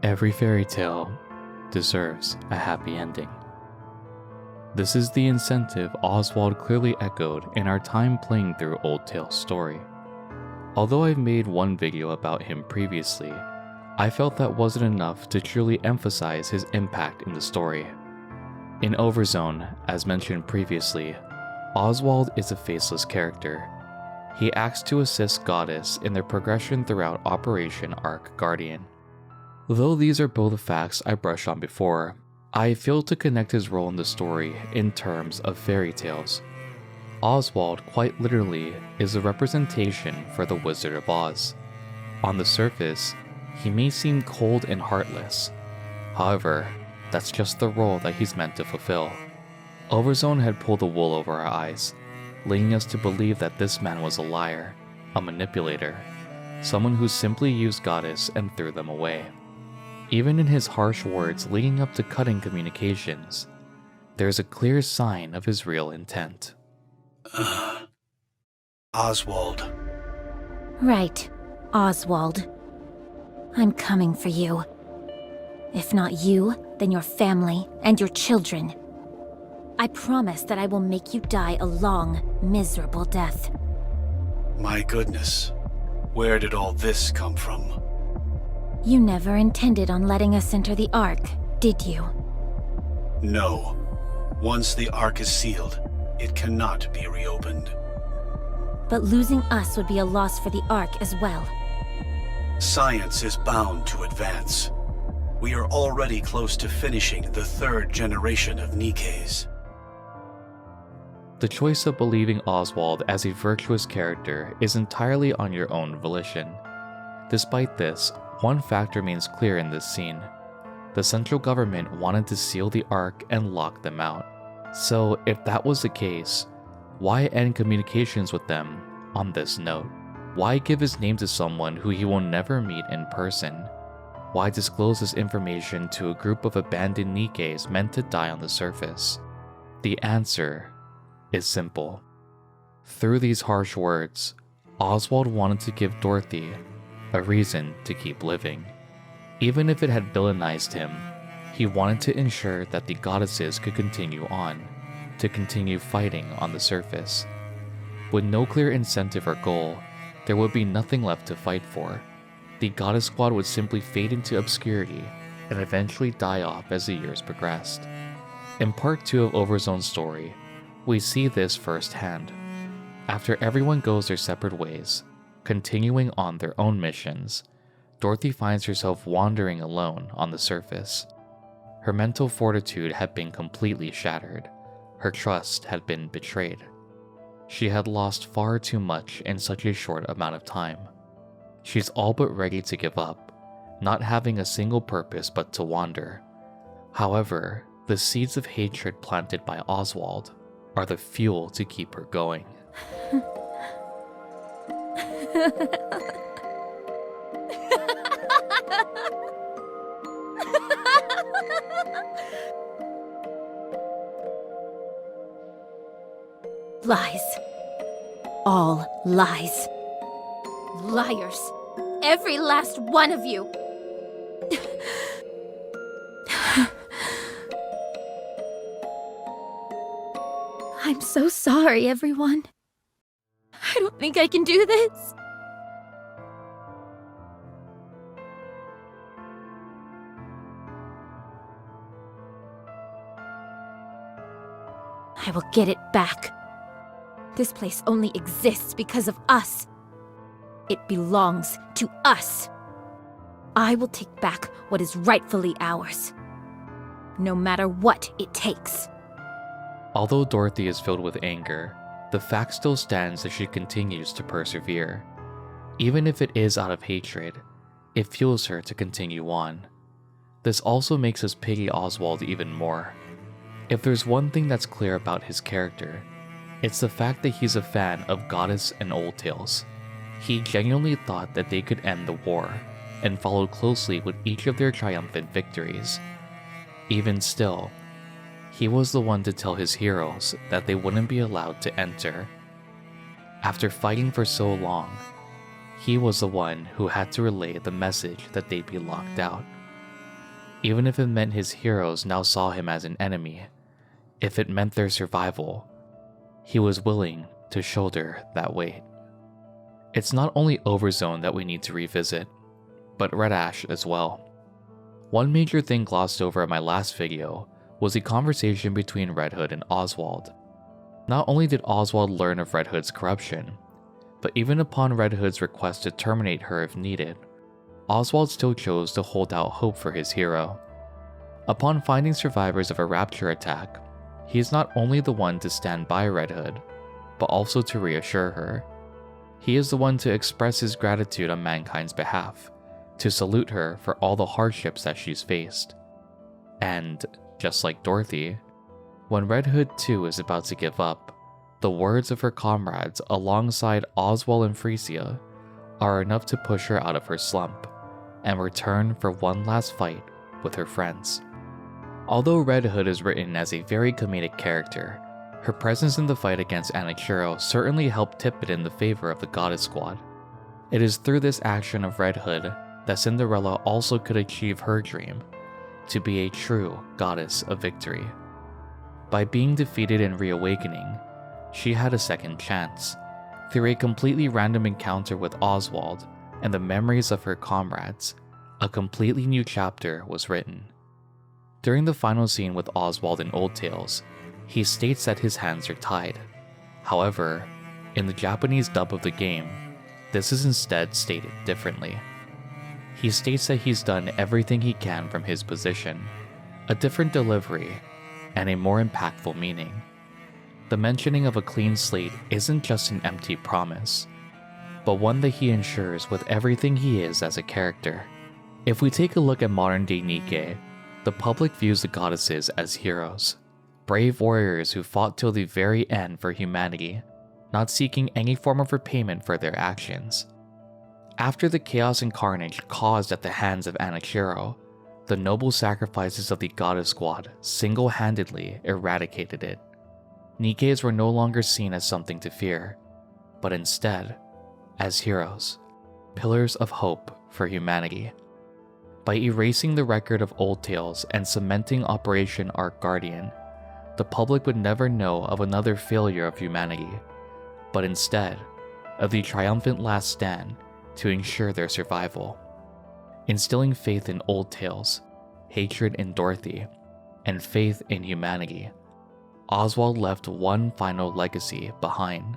Every fairy tale deserves a happy ending. This is the incentive Oswald clearly echoed in our time playing through Old Tale's story. Although I've made one video about him previously, I felt that wasn't enough to truly emphasize his impact in the story. In Overzone, as mentioned previously, Oswald is a faceless character. He acts to assist Goddess in their progression throughout Operation Arc Guardian. Though these are both facts I brushed on before, I failed to connect his role in the story in terms of fairy tales. Oswald quite literally is a representation for the Wizard of Oz. On the surface, he may seem cold and heartless. However, that's just the role that he's meant to fulfill. Overzone had pulled the wool over our eyes, leading us to believe that this man was a liar, a manipulator, someone who simply used Goddess and threw them away. Even in his harsh words leading up to cutting communications, there's a clear sign of his real intent. Oswald. Right, Oswald. I'm coming for you. If not you, then your family and your children. I promise that I will make you die a long, miserable death. My goodness. Where did all this come from? You never intended on letting us enter the Ark, did you? No. Once the Ark is sealed, it cannot be reopened. But losing us would be a loss for the Ark as well. Science is bound to advance. We are already close to finishing the 3rd generation of NIKKEs. The choice of believing Oswald as a virtuous character is entirely on your own volition. Despite this, one fact remains clear in this scene. The central government wanted to seal the Ark and lock them out. So if that was the case, why end communications with them on this note? Why give his name to someone who he will never meet in person? Why disclose this information to a group of abandoned NIKKEs meant to die on the surface? The answer is simple. Through these harsh words, Oswald wanted to give Dorothy a reason to keep living. Even if it had villainized him, he wanted to ensure that the goddesses could continue on, to continue fighting on the surface. With no clear incentive or goal, there would be nothing left to fight for. The Goddess Squad would simply fade into obscurity and eventually die off as the years progressed. In part 2 of Overzone's story, we see this firsthand. After everyone goes their separate ways, continuing on their own missions, Dorothy finds herself wandering alone on the surface. Her mental fortitude had been completely shattered. Her trust had been betrayed. She had lost far too much in such a short amount of time. She's all but ready to give up, not having a single purpose but to wander. However, the seeds of hatred planted by Oswald are the fuel to keep her going. Lies. All lies. Liars. Every last one of you. I'm so sorry, everyone. I don't think I can do this. I will get it back. This place only exists because of us. It belongs to us. I will take back what is rightfully ours, no matter what it takes. Although Dorothy is filled with anger, the fact still stands that she continues to persevere. Even if it is out of hatred, it fuels her to continue on. This also makes us pity Oswald even more. If there's one thing that's clear about his character, it's the fact that he's a fan of Goddess and Old Tales. He genuinely thought that they could end the war, and followed closely with each of their triumphant victories. Even still, he was the one to tell his heroes that they wouldn't be allowed to enter. After fighting for so long, he was the one who had to relay the message that they'd be locked out. even if it meant his heroes now saw him as an enemy. If it meant their survival, he was willing to shoulder that weight. It's not only Overzone that we need to revisit, but Red Ash as well. One major thing glossed over in my last video was the conversation between Red Hood and Oswald. Not only did Oswald learn of Red Hood's corruption, but even upon Red Hood's request to terminate her if needed, Oswald still chose to hold out hope for his hero. Upon finding survivors of a rapture attack, he is not only the one to stand by Red Hood, but also to reassure her. He is the one to express his gratitude on mankind's behalf, to salute her for all the hardships that she's faced. And, just like Dorothy, when Red Hood too is about to give up, the words of her comrades alongside Oswald and Frisia are enough to push her out of her slump and return for one last fight with her friends. Although Red Hood is written as a very comedic character, her presence in the fight against Anichiro certainly helped tip it in the favor of the Goddess Squad. It is through this action of Red Hood that Cinderella also could achieve her dream, to be a true goddess of victory. By being defeated and reawakening, she had a second chance. Through a completely random encounter with Oswald and the memories of her comrades, a completely new chapter was written. During the final scene with Oswald in Old Tales, he states that his hands are tied. However, in the Japanese dub of the game, this is instead stated differently. He states that he's done everything he can from his position, a different delivery, and a more impactful meaning. The mentioning of a clean slate isn't just an empty promise, but one that he ensures with everything he is as a character. If we take a look at modern-day NIKKE, the public views the goddesses as heroes, brave warriors who fought till the very end for humanity, not seeking any form of repayment for their actions. After the chaos and carnage caused at the hands of Anichiro, the noble sacrifices of the Goddess Squad single-handedly eradicated it. Nikkes were no longer seen as something to fear, but instead, as heroes, pillars of hope for humanity. By erasing the record of Old Tales and cementing Operation Ark Guardian, the public would never know of another failure of humanity, but instead of the triumphant last stand to ensure their survival. Instilling faith in Old Tales, hatred in Dorothy, and faith in humanity, Oswald left one final legacy behind.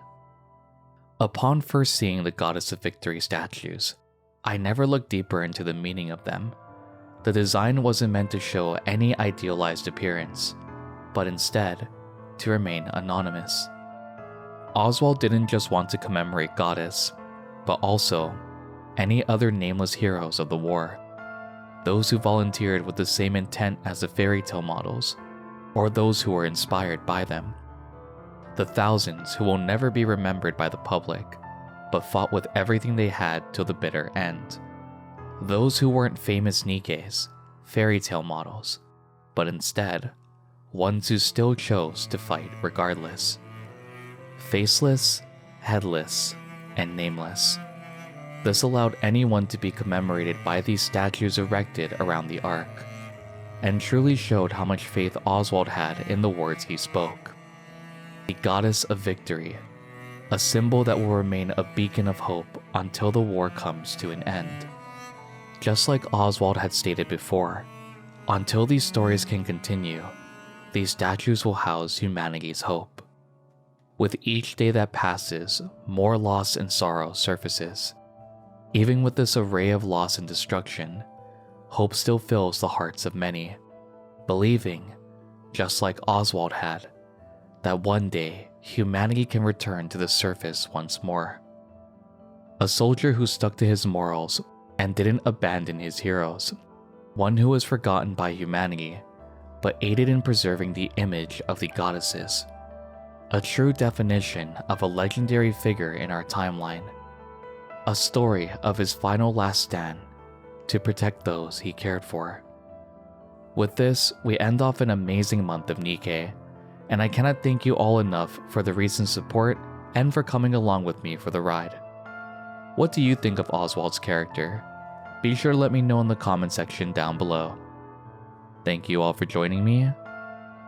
Upon first seeing the Goddess of Victory statues, I never looked deeper into the meaning of them. The design wasn't meant to show any idealized appearance, but instead, to remain anonymous. Oswald didn't just want to commemorate Goddess, but also any other nameless heroes of the war, those who volunteered with the same intent as the fairy tale models, or those who were inspired by them. The thousands who will never be remembered by the public, but fought with everything they had till the bitter end. Those who weren't famous Nikkes, fairy tale models, but instead, ones who still chose to fight regardless. Faceless, headless, and nameless. This allowed anyone to be commemorated by these statues erected around the Ark, and truly showed how much faith Oswald had in the words he spoke. The Goddess of Victory, a symbol that will remain a beacon of hope until the war comes to an end. Just like Oswald had stated before, until these stories can continue, these statues will house humanity's hope. With each day that passes, more loss and sorrow surfaces. Even with this array of loss and destruction, hope still fills the hearts of many, believing, just like Oswald had, that one day humanity can return to the surface once more. A soldier who stuck to his morals and didn't abandon his heroes, one who was forgotten by humanity, but aided in preserving the image of the goddesses. A true definition of a legendary figure in our timeline. A story of his final last stand to protect those he cared for. With this, we end off an amazing month of NIKKE, and I cannot thank you all enough for the recent support and for coming along with me for the ride. What do you think of Oswald's character? Be sure to let me know in the comment section down below. Thank you all for joining me,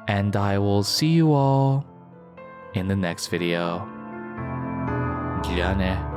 and I will see you all in the next video. Jane.